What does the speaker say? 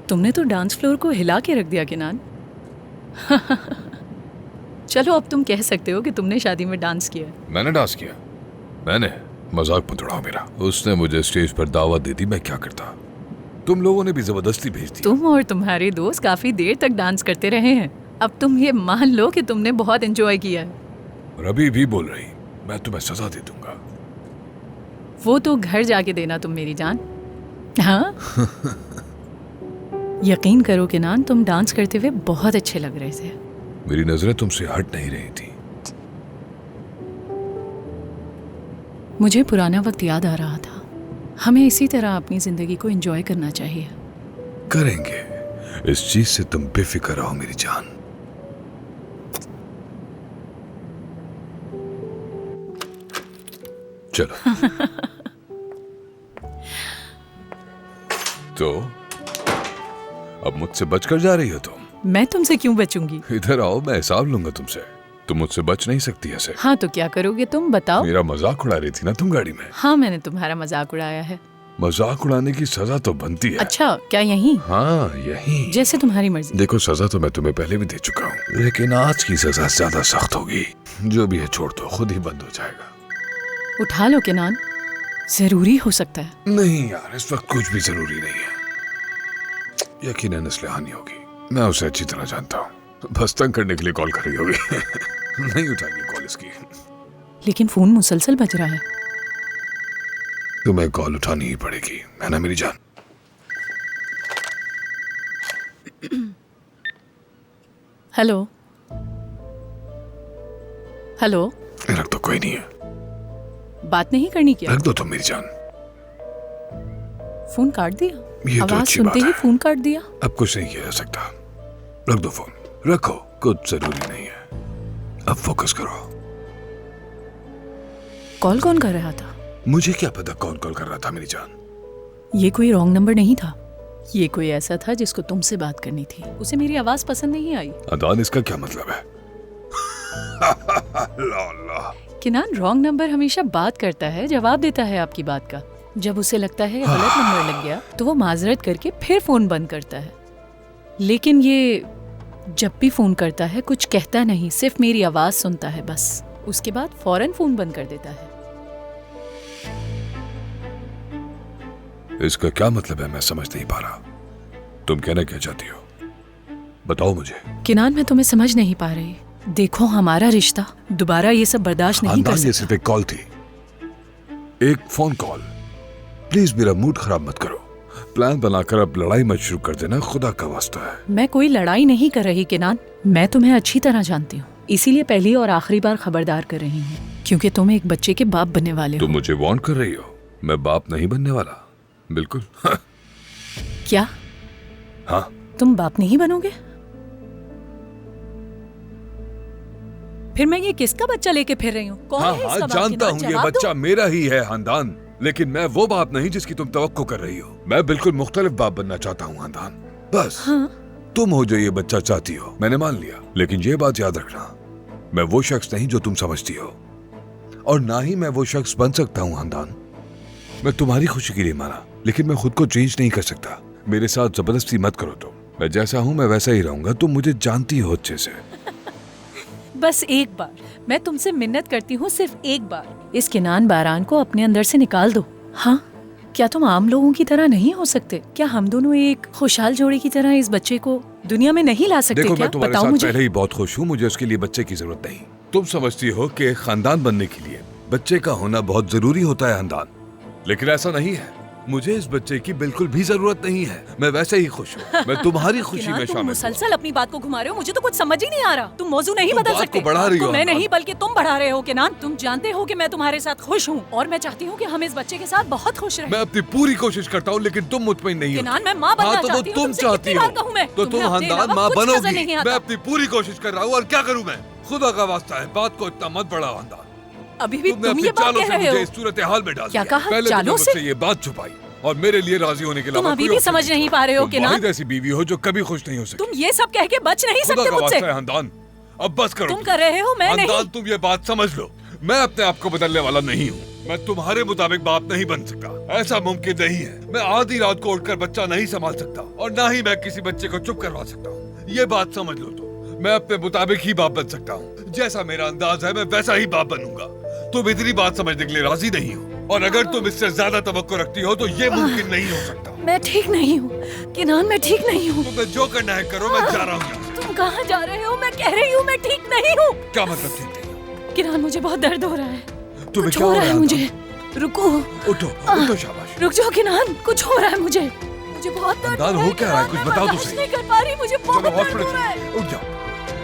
तुमने तो dance floor को हिला के रख दिया किनान। चलो अब तुम कह सकते हो कि तुमने शादी में डांस किया। मैंने डांस किया? मैंने? मजाक मत उड़ाओ मेरा। उसने मुझे स्टेज पर दावत दी थी, मैं क्या करता? तुम लोगों ने भी जबरदस्ती भेज दी। तुम और तुम्हारे दोस्त काफी देर तक डांस करते रहे हैं। अब तुम ये मान लो कि तुमने बहुत एंजॉय किया है। और अभी भी बोल रही, मैं तुम्हें सजा दे दूंगा। वो तो घर जाके देना तुम मेरी जान। हाँ। यकीन करो किनान, तुम डांस करते हुए बहुत अच्छे लग रहे थे। मेरी नजरें तुमसे हट नहीं रही थी। मुझे पुराना वक्त याद आ रहा था। हमें इसी तरह अपनी जिंदगी को एंजॉय करना चाहिए। करेंगे, इस चीज से तुम बेफिक्र रहो मेरी जान। चलो। तो अब मुझसे बचकर जा रही हो तुम? मैं तुमसे क्यों बचूंगी? इधर आओ, मैं हिसाब लूंगा तुमसे। तुम मुझसे बच नहीं सकती ऐसे। हाँ तो क्या करोगे तुम बताओ? मेरा मजाक उड़ा रही थी ना तुम गाड़ी में। हाँ मैंने तुम्हारा मजाक उड़ाया है। मजाक उड़ाने की सजा तो बनती है। अच्छा क्या यही? हाँ यही। जैसे तुम्हारी मर्जी। देखो सजा तो मैं तुम्हें पहले भी दे चुका हूँ, लेकिन आज की सजा ज्यादा सख्त होगी। जो भी है छोड़ दो, खुद ही बंद हो जाएगा। उठा लो किनान, जरूरी हो सकता है। नहीं यार, इस वक्त कुछ भी जरूरी नहीं है। यकीनन इसलिए हानि होगी, मैं उसे अच्छी तरह जानता हूँ। बस तंग करने के लिए कॉल कर रही होगी। नहीं उठाएगी कॉल इसकी। लेकिन फोन मुसलसल बज रहा है। तुम्हें कॉल उठानी ही पड़ेगी, है ना मेरी जान? Hello hello. रख दो, कोई नहीं है। बात नहीं करनी क्या? रख दो तुम मेरी जान। फोन काट दिया? ये तो आवाज अच्छी सुनते बात ही है। फोन काट दिया। अब कुछ नहीं किया जा सकता। रख दो फोन, रखो, कुछ जरूरी नहीं है। अब फोकस करो। कॉल कौन कर रहा था? मुझे क्या पता कौन कॉल कर रहा था मेरी जान। ये कोई रॉन्ग नंबर नहीं था। ये कोई ऐसा था जिसको तुमसे बात करनी थी। उसे मेरी आवाज पसंद नहीं आई। अदान, इसका क्या मतलब है? ला। किनान, रॉन्ग नंबर हमेशा बात करता है, जवाब देता है आपकी बात का। जब उसे लगता है गलत नंबर लग गया तो वो माजरत करके फिर फोन बंद करता है। लेकिन ये जब भी फोन करता है कुछ कहता नहीं, सिर्फ मेरी आवाज सुनता है बस। उसके बाद फौरन फोन बंद कर देता है। इसका क्या मतलब है मैं समझ नहीं पा रहा। तुम कहना क्या चाहती हो, बताओ मुझे। किनान, मैं तुम्हें समझ नहीं पा रही। देखो हमारा रिश्ता दोबारा ये सब बर्दाश्त नहीं कर ये सकता। सिर्फ एक कॉल थी, एक फोन कॉल। प्लीज मेरा मूड खराब मत करो। प्लान बनाकर अब लड़ाई मत शुरू कर देना, खुदा का वास्ता है। मैं कोई लड़ाई नहीं कर रही किनान। मैं तुम्हें अच्छी तरह जानती हूँ, इसीलिए पहली और आखिरी बार खबरदार कर रही हूँ, क्योंकि तुम एक बच्चे के बाप बनने वाले हो। तुम मुझे वार्न कर रही हो? मैं बाप नहीं बनने वाला, बिल्कुल। क्या? हाँ। तुम बाप नहीं बनोगे? फिर मैं ये किसका बच्चा लेके फिर रही हूँ? कौन है इसका बाप? जानता हूँ ये बच्चा मेरा ही है खानदान, लेकिन मैं वो बाप नहीं जिसकी तुम तवक्को कर रही हो। मैं बिल्कुल मुख्तलिफ बाप बनना चाहता हूँ खानदान। बस तुम हो जो ये बच्चा चाहती हो, मैंने मान लिया। लेकिन ये बात याद रखना, मैं वो शख्स नहीं जो तुम समझती हो, और ना ही मैं वो शख्स बन सकता हूँ खानदान। मैं तुम्हारी खुशी के लिए माना, लेकिन मैं खुद को चेंज नहीं कर सकता। मेरे साथ जबरदस्ती मत करो तुम। मैं जैसा हूँ मैं वैसा ही रहूंगा, तुम मुझे जानती हो अच्छे से। बस एक बार मैं तुमसे मिन्नत करती हूँ, सिर्फ एक बार। इस किनान बारान को अपने अंदर से निकाल दो। हाँ, क्या तुम आम लोगों की तरह नहीं हो सकते? क्या हम दोनों एक खुशहाल जोड़ी की तरह इस बच्चे को दुनिया में नहीं ला सकते? देखो, क्या? मैं तुम्हारे बताओ साथ मुझे। पहले ही बहुत खुश हूँ, मुझे उसके लिए बच्चे की जरूरत नहीं। तुम समझती हो कि खानदान बनने के लिए बच्चे का होना बहुत जरूरी होता है खानदान, लेकिन ऐसा नहीं है। मुझे इस बच्चे की बिल्कुल भी जरूरत नहीं है। मैं वैसे ही खुश हूँ। मैं तुम्हारी खुशी में तुम शामिल मुसलसल अपनी बात को घुमा रहे हो, मुझे तो कुछ समझ ही नहीं आ रहा। तुम मौजू नहीं तुम बदल बात सकते। को बढ़ा रही हो मैं अम्मा। नहीं बल्कि तुम बढ़ा रहे हो किनान। तुम जानते हो कि मैं तुम्हारे साथ खुश हूँ और मैं चाहती हूँ कि हम इस बच्चे के साथ बहुत खुश रहें। मैं अपनी पूरी कोशिश करता हूँ, लेकिन तुम मुतमईन नहीं हो। किनान, मैं माँ बनना तो चाहती हूँ। तुम तुमसे चाहती कितनी हो बार कहूँ मैं? तो तुम तुम्हें अपने खानदान अलावा माँ कुछ नजर बनोगी। नहीं आता। मैं अपनी पूरी कोशिश कर रहा हूँ, और क्या करूँ मैं? खुदा का वास्ता है, बात को इतना मत बढ़ाओ खानदान। अभी भी तुमने तुम अपनी ये बात चालों कह से रहे मुझे हो? इस सूरत हाल में डाल क्या दिया। कहा? पहले चालों तुमने से? मुझसे ये बात छुपाई, और मेरे लिए राजी होने के तुम अलावा अभी कोई भी समझ नहीं पा रहे हो किनान। वाहिद ऐसी बीवी हो जो कभी खुश नहीं हो सकती। तुम ये सब कह के बच नहीं खुदा सकते का मुझसे। वास्ता है खानदान, अब बस करो। तुम कर रहे हो, मैं नहीं। खानदान, तुम ये बात समझ लो, मैं अपने आप को बदलने वाला नहीं हूँ। मैं तुम्हारे मुताबिक बाप नहीं बन सकता, ऐसा मुमकिन नहीं है। मैं आधी रात को उठकर बच्चा नहीं संभाल सकता और ना ही मैं किसी बच्चे को चुप करवा सकता हूँ। ये बात समझ लो। तो मैं अपने मुताबिक ही बाप बन सकता हूँ। जैसा मेरा अंदाज है मैं वैसा ही बाप बनूंगा। तुम इतनी बात समझने के लिए राजी नहीं हो, और अगर तुम इससे ज्यादा तवक्को रखती हो तो ये मुमकिन नहीं हो सकता। मैं ठीक नहीं हूँ किनान, मैं ठीक नहीं हूँ। तुम्हें जो करना है करो, मैं जा रहा हूँ। तुम कहाँ जा रहे हो? मैं कह रही हूँ मैं ठीक नहीं हूँ। क्या मतलब ठीक नहीं हो? किनान, मुझे बहुत दर्द हो रहा है। तुम्हें कुछ क्या हो रहा है मुझे। रुको, उठो उठो, शाबाश। रुक जाओ किनान, कुछ हो रहा है मुझे बहुत दर्द हो क्या रहा है? कुछ बताओ तो बर्दाश्त सही। नहीं कर पा रही, मुझे बहुत चलो दर्द हो रहा है। हॉस्पिटल उठ जाओ।